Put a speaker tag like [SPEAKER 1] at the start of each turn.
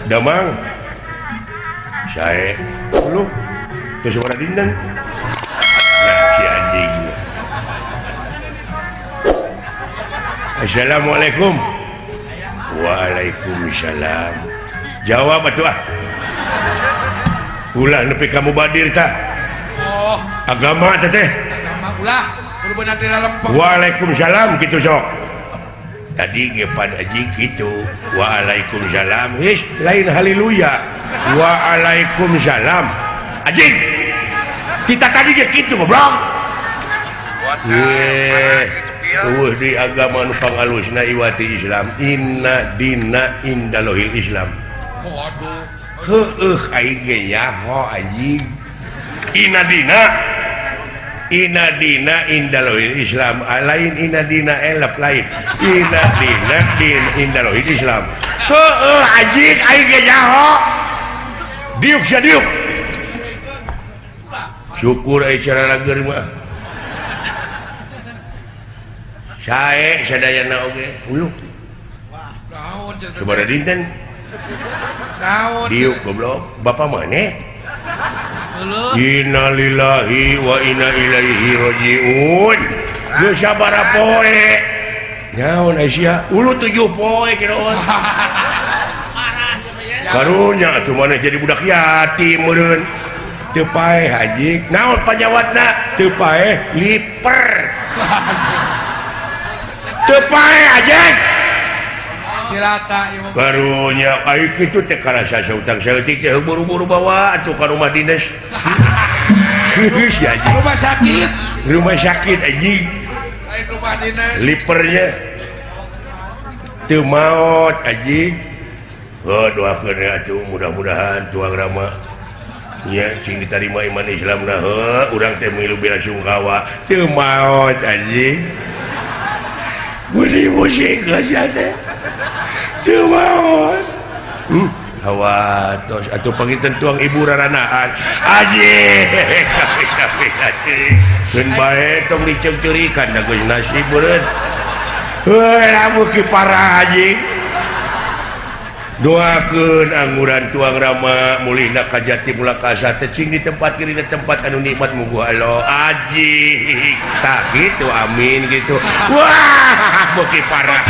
[SPEAKER 1] Damang saya lu terus suara dinten ya si anjing. Assalamualaikum. Waalaikumsalam. Jawab atuh ah. Ulah nepi kamu badir tah.
[SPEAKER 2] Oh,
[SPEAKER 1] agama teh.
[SPEAKER 2] agama ulah kudu beunang dina lempeng.
[SPEAKER 1] Waalaikumsalam kitu sok. Tadi ge pan aji kitu. Waalaikumsalam. His lain haleluya. Waalaikumsalam. Aji. Kita tadi ge kitu goblok. Di agama nu pangalusna iwati Islam. Inna dina indalohil Islam.
[SPEAKER 2] Waduh.
[SPEAKER 1] Heueuh aing ge nyaho anjing. Inna dina indalohil Islam. Lain inna dina elep lain. Inna dina indalohil Islam. Heueuh anjing aing ge nyaho. Diuk sia diuk. Syukur aya cara lager mah. Sae sadayana oge ulu.
[SPEAKER 2] Naon cenah?
[SPEAKER 1] Sabaraha dinten?
[SPEAKER 2] Naon?
[SPEAKER 1] Diuk goblok. Bapa maneh? Inna lillahi wa inna ilaihi rajiun. Geus sabaraha poe? Naon Aisyah? Ulu 7 poe kiraon. Karunya atuh maneh jadi budak yatim meureun. Teu paeh haji. Naon panyawatna? Teu paeh liper. Teu paeh anjing.
[SPEAKER 2] Cilaka ieu.
[SPEAKER 1] Karunya ai kitu teh karasa sautang saeutik teh buru-buru bawa atuh ka rumah dinas. Ya anjing.
[SPEAKER 2] Rumah sakit.
[SPEAKER 1] Rumah sakit anjing.
[SPEAKER 2] Lain rumah dinas.
[SPEAKER 1] Lipernya teu maot anjing. Doakeun atuh mudah-mudahan tuang rama nya cing ditarima iman Islamna. Urang teh milu bela sungkawa teu maot anjing. Musik geus teh. Teu maot. Hawa tos atuh panginten tuang ibu raranaan. Anjing. Keun bae tong diceungceurikan da geus nasib beureun. Heuh lamun ki parah anjing. Doakeun angguran tuang rama mulihna ka jati mulakasa tecing di tempat kiri di tempat anu nikmat mugu Allah anjing tah gitu amin gitu wah beuki parah.